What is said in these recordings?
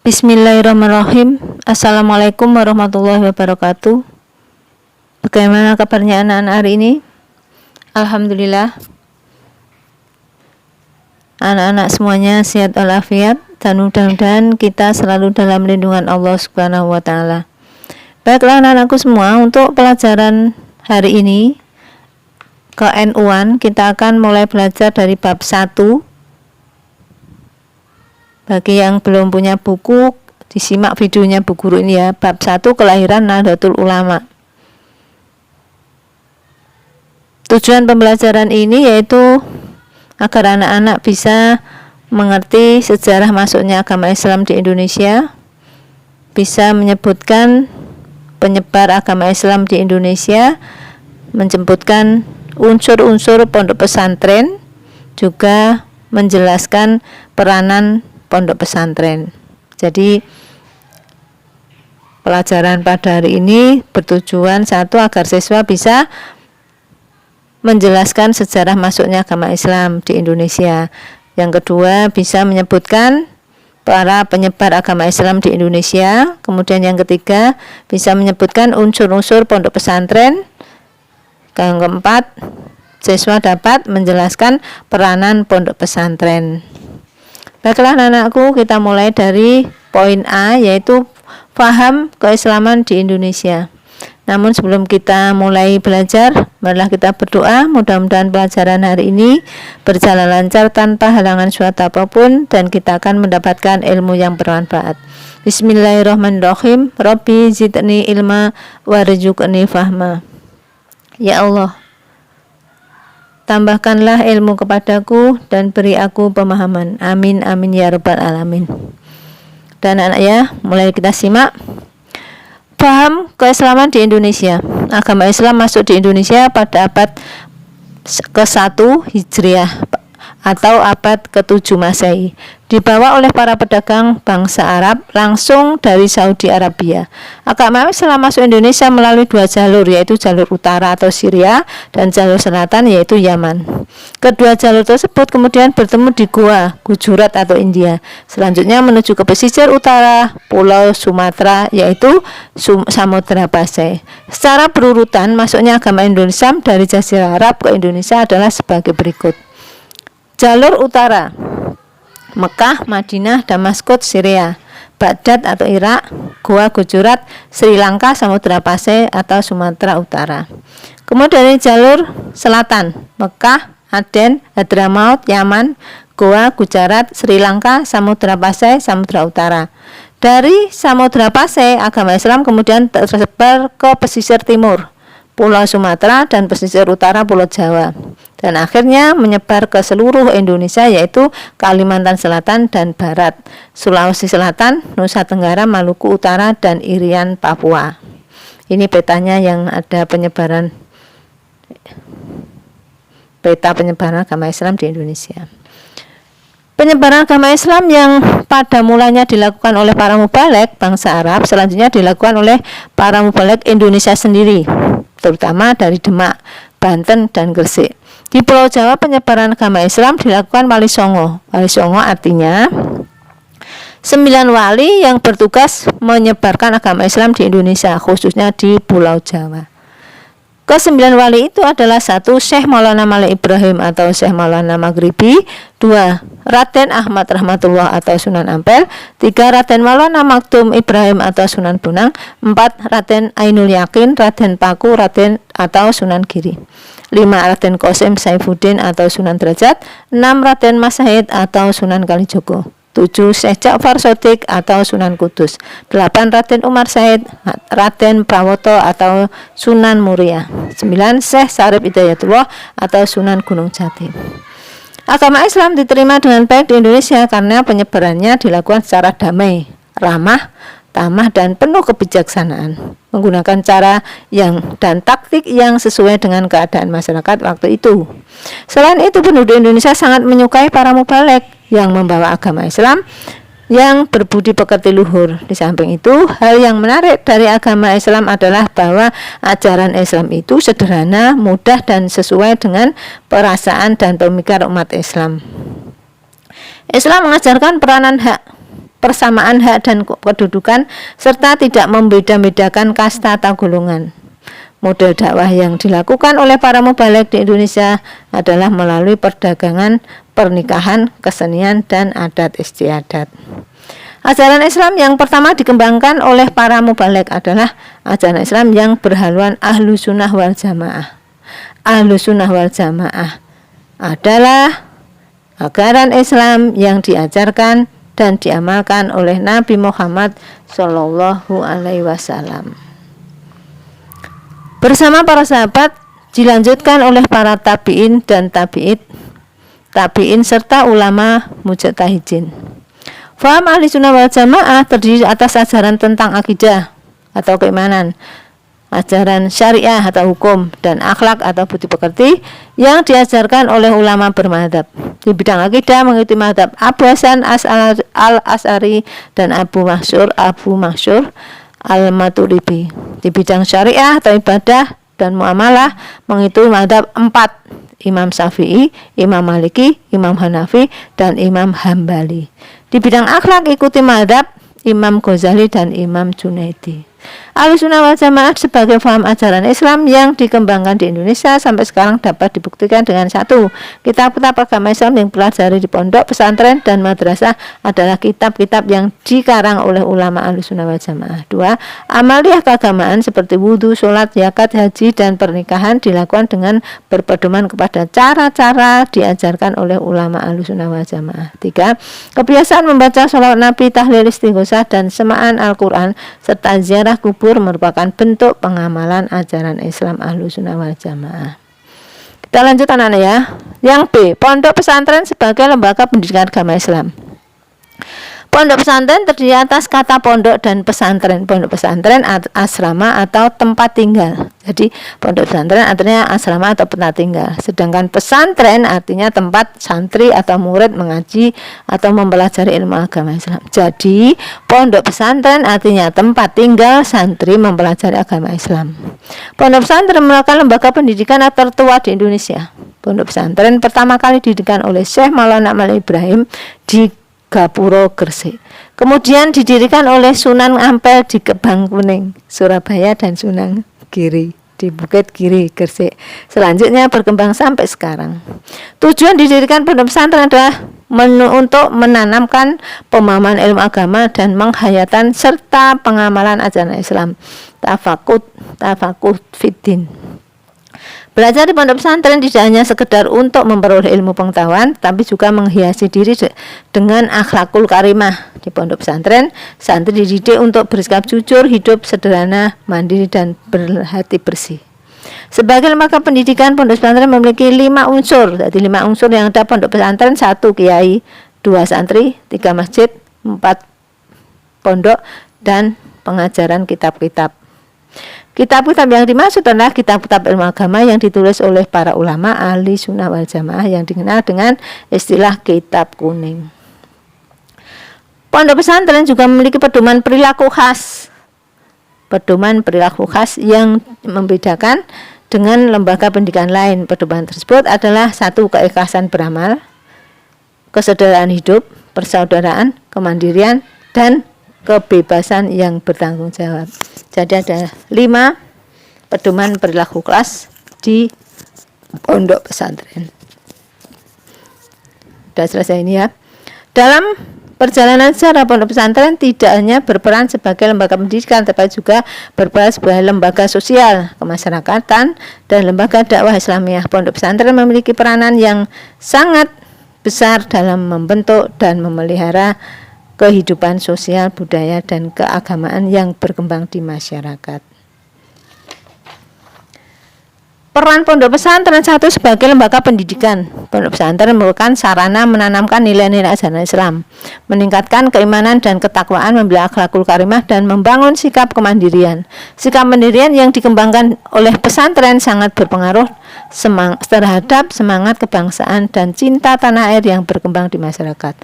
Bismillahirrahmanirrahim. Assalamualaikum warahmatullahi wabarakatuh. Bagaimana kabarnya anak-anak hari ini? Alhamdulillah, anak-anak semuanya sehat walafiat dan mudah-mudahan kita selalu dalam lindungan Allah Subhanahu wa taala. Baiklah anak-anakku semua, untuk pelajaran hari ini ke NU1 kita akan mulai belajar dari bab 1. Bagi yang belum punya buku, disimak videonya Bu Guru ini ya. Bab 1, kelahiran Nahdlatul Ulama. Tujuan pembelajaran ini yaitu agar anak-anak bisa mengerti sejarah masuknya agama Islam di Indonesia, bisa menyebutkan penyebar agama Islam di Indonesia, menyebutkan unsur-unsur pondok pesantren, juga menjelaskan peranan pondok pesantren. Jadi pelajaran pada hari ini bertujuan satu, agar siswa bisa menjelaskan sejarah masuknya agama Islam di Indonesia. Yang kedua, bisa menyebutkan para penyebar agama Islam di Indonesia. Kemudian yang ketiga, bisa menyebutkan unsur-unsur pondok pesantren. Yang keempat, siswa dapat menjelaskan peranan pondok pesantren. Baiklah anak-anakku, kita mulai dari poin A, yaitu paham keislaman di Indonesia. Namun sebelum kita mulai belajar, marilah kita berdoa. Mudah-mudahan pelajaran hari ini berjalan lancar tanpa halangan suatu apapun, dan kita akan mendapatkan ilmu yang bermanfaat. Bismillahirrahmanirrahim. Rabbi zidni ilma warzuqni fahma. Ya Allah, tambahkanlah ilmu kepadaku dan beri aku pemahaman. Amin amin ya rabbal alamin. Dan anak ya, mulai kita simak. Paham keislaman di Indonesia. Agama Islam masuk di Indonesia pada abad ke-1 Hijriah atau abad ke-7 Masehi, dibawa oleh para pedagang bangsa Arab langsung dari Saudi Arabia. Agama Islam masuk Indonesia melalui dua jalur, yaitu jalur utara atau Syria dan jalur selatan yaitu Yaman. Kedua jalur tersebut kemudian bertemu di Goa, Gujarat atau India. Selanjutnya menuju ke pesisir utara Pulau Sumatera yaitu Samudra Pasai. Secara berurutan masuknya agama Indonesia dari Jazirah Arab ke Indonesia adalah sebagai berikut. Jalur utara: Mekah, Madinah, Damaskus, Syria, Baghdad atau Irak, Goa, Gujarat, Sri Lanka, Samudra Pasai atau Sumatera Utara. Kemudian dari jalur selatan: Mekah, Aden, Hadramaut, Yaman, Goa, Gujarat, Sri Lanka, Samudra Pasai, Samudra Utara. Dari Samudra Pasai, agama Islam kemudian tersebar ke pesisir timur, Pulau Sumatera, dan pesisir utara Pulau Jawa, dan akhirnya menyebar ke seluruh Indonesia, yaitu Kalimantan Selatan dan Barat, Sulawesi Selatan, Nusa Tenggara, Maluku Utara, dan Irian, Papua. Ini petanya yang ada peta penyebaran agama Islam di Indonesia. Penyebaran agama Islam yang pada mulanya dilakukan oleh para mubalek bangsa Arab, selanjutnya dilakukan oleh para mubalek Indonesia sendiri, terutama dari Demak, Banten, dan Gresik. Di Pulau Jawa, penyebaran agama Islam dilakukan Wali Songo. Wali Songo artinya 9 wali yang bertugas menyebarkan agama Islam di Indonesia, khususnya di Pulau Jawa. Ke-9 wali itu adalah 1. Syekh Maulana Malik Ibrahim atau Syekh Maulana Maghribi. 2. Raden Ahmad Rahmatullah atau Sunan Ampel. 3. Raden Maulana Maktum Ibrahim atau Sunan Bonang. 4. Raden Ainul Yakin, Raden Paku, Raden atau Sunan Giri. 5. Raden Qasim Saifuddin atau Sunan Derajat. 6. Raden Mas Said atau Sunan Kalijogo. 7. Syekh Ja'far Shodiq atau Sunan Kudus. 8. Raden Umar Said, Raden Prawoto atau Sunan Muria. 9. Syekh Sarif Hidayatullah atau Sunan Gunung Jati. Agama Islam diterima dengan baik di Indonesia karena penyebarannya dilakukan secara damai, ramah, tamah, dan penuh kebijaksanaan, menggunakan cara dan taktik yang sesuai dengan keadaan masyarakat waktu itu. Selain itu, penduduk Indonesia sangat menyukai para mubalek yang membawa agama Islam yang berbudi pekerti luhur. Di samping itu, hal yang menarik dari agama Islam adalah bahwa ajaran Islam itu sederhana, mudah, dan sesuai dengan perasaan dan pemikiran umat Islam. Islam mengajarkan peranan hak persamaan hak dan kedudukan, serta tidak membeda-bedakan kasta atau golongan. Model dakwah yang dilakukan oleh para mubaligh di Indonesia adalah melalui perdagangan, pernikahan, kesenian, dan adat istiadat. Ajaran Islam yang pertama dikembangkan oleh para mubaligh adalah ajaran Islam yang berhaluan Ahlus Sunnah wal Jamaah. Ahlus Sunnah wal Jamaah adalah ajaran Islam yang diajarkan dan diamalkan oleh Nabi Muhammad Shallallahu Alaihi Wasallam bersama para sahabat, dilanjutkan oleh para tabi'in dan tabi'in serta ulama mujtahidin. Faham ahli sunnah wal jamaah terdiri atas ajaran tentang akidah atau keimanan, ajaran syariah atau hukum, dan akhlak atau budi pekerti yang diajarkan oleh ulama bermadzhab. Di bidang akidah mengikuti mazhab Abu Hasan al-Asy'ari dan Abu Mansur al-Maturibi. Di bidang syariah atau ibadah dan muamalah mengikuti mazhab 4, Imam Syafi'i, Imam Maliki, Imam Hanafi, dan Imam Hambali. Di bidang akhlak ikuti mazhab Imam Ghazali dan Imam Junaidi. Ahlus Sunnah wal Jamaah sebagai paham ajaran Islam yang dikembangkan di Indonesia sampai sekarang dapat dibuktikan dengan 1. Kitab-kitab agama Islam yang dipelajari di pondok, pesantren, dan madrasah adalah kitab-kitab yang dikarang oleh ulama Ahlus Sunnah wal Jamaah. 2. Amaliyah keagamaan seperti wudhu, sholat, zakat, haji, dan pernikahan dilakukan dengan berpedoman kepada cara-cara diajarkan oleh ulama Ahlus Sunnah wal Jamaah. 3. Kebiasaan membaca sholawat Nabi, tahlil, istighosah, dan semaan Al-Quran serta ziarah kubur merupakan bentuk pengamalan ajaran Islam Ahlus Sunnah wal Jamaah. Kita lanjut anak-anak ya. Yang B, pondok pesantren sebagai lembaga pendidikan agama Islam. Pondok pesantren terdiri atas kata pondok dan pesantren. Pondok pesantren asrama atau tempat tinggal. Jadi pondok pesantren artinya asrama atau tempat tinggal. Sedangkan pesantren artinya tempat santri atau murid mengaji atau mempelajari ilmu agama Islam. Jadi pondok pesantren artinya tempat tinggal santri mempelajari agama Islam. Pondok pesantren merupakan lembaga pendidikan tertua di Indonesia. Pondok pesantren pertama kali didirikan oleh Syekh Maulana Amal Ibrahim di Gapuro, Gresik. Kemudian didirikan oleh Sunan Ampel di Gebang Kuning, Surabaya, dan Sunan Giri di Bukit Giri, Gresik. Selanjutnya berkembang sampai sekarang. Tujuan didirikan pondok pesantren adalah untuk menanamkan pemahaman ilmu agama dan menghayatkan serta pengamalan ajaran Islam. Tafakuh fiddin. Belajar di pondok pesantren tidak hanya sekedar untuk memperoleh ilmu pengetahuan, tapi juga menghiasi diri dengan akhlakul karimah. Di pondok pesantren, santri dididik untuk bersikap jujur, hidup sederhana, mandiri, dan berhati bersih. Sebagai lembaga pendidikan, pondok pesantren memiliki 5 unsur. Jadi 5 unsur yang ada pondok pesantren: 1 kiai, 2 santri, 3 masjid, 4 pondok, dan pengajaran kitab-kitab. Kitab-kitab yang dimaksud adalah kitab-kitab ilmu agama yang ditulis oleh para ulama ahli sunnah wal jamaah yang dikenal dengan istilah kitab kuning. Pondok pesantren juga memiliki pedoman perilaku khas. Pedoman perilaku khas yang membedakan dengan lembaga pendidikan lain. Pedoman tersebut adalah 1. Keikhlasan beramal, kesederhanaan hidup, persaudaraan, kemandirian, dan kebebasan yang bertanggung jawab. Jadi ada 5 pedoman perilaku kelas di pondok pesantren. Sudah selesai ini ya. Dalam perjalanan sejarah pondok pesantren tidak hanya berperan sebagai lembaga pendidikan, tapi juga berperan sebagai lembaga sosial, kemasyarakatan, dan lembaga dakwah Islamiyah. Pondok pesantren memiliki peranan yang sangat besar dalam membentuk dan memelihara kehidupan sosial, budaya, dan keagamaan yang berkembang di masyarakat. Peran pondok pesantren 1 sebagai lembaga pendidikan. Pondok pesantren merupakan sarana menanamkan nilai-nilai ajaran Islam, meningkatkan keimanan dan ketakwaan, membela akhlakul karimah, dan membangun sikap kemandirian. Sikap kemandirian yang dikembangkan oleh pesantren sangat berpengaruh terhadap semangat kebangsaan dan cinta tanah air yang berkembang di masyarakat.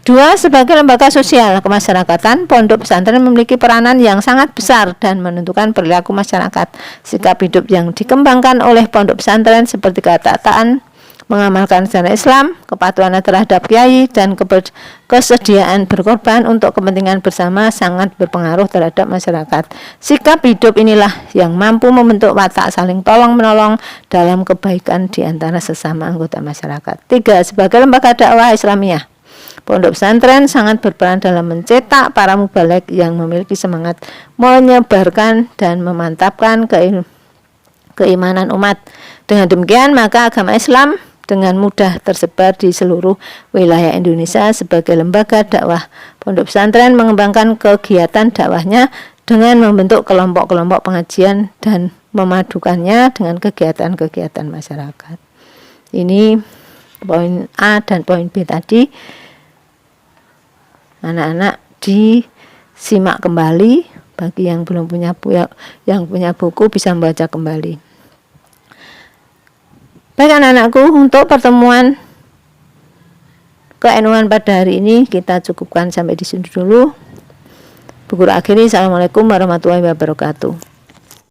2. Sebagai lembaga sosial kemasyarakatan, pondok pesantren memiliki peranan yang sangat besar dan menentukan perilaku masyarakat. Sikap hidup yang dikembangkan oleh pondok pesantren seperti ketaatan, mengamalkan sejarah Islam, kepatuhan terhadap kiai, dan kesediaan berkorban untuk kepentingan bersama sangat berpengaruh terhadap masyarakat. Sikap hidup inilah yang mampu membentuk watak saling tolong-menolong dalam kebaikan di antara sesama anggota masyarakat. 3. Sebagai lembaga dakwah Islamiyah, Pondok Pesantren sangat berperan dalam mencetak para mubalek yang memiliki semangat menyebarkan dan memantapkan keimanan umat. Dengan demikian, maka agama Islam dengan mudah tersebar di seluruh wilayah Indonesia. Sebagai lembaga dakwah, Pondok Pesantren mengembangkan kegiatan dakwahnya dengan membentuk kelompok-kelompok pengajian dan memadukannya dengan kegiatan-kegiatan masyarakat. Ini poin A dan poin B tadi. Anak-anak disimak kembali. Bagi yang belum punya buku bisa membaca kembali. Baik anak-anakku, untuk pertemuan ke-NU-an pada hari ini kita cukupkan sampai di sini dulu. Bu Guru akhiri, Assalamualaikum warahmatullahi wabarakatuh.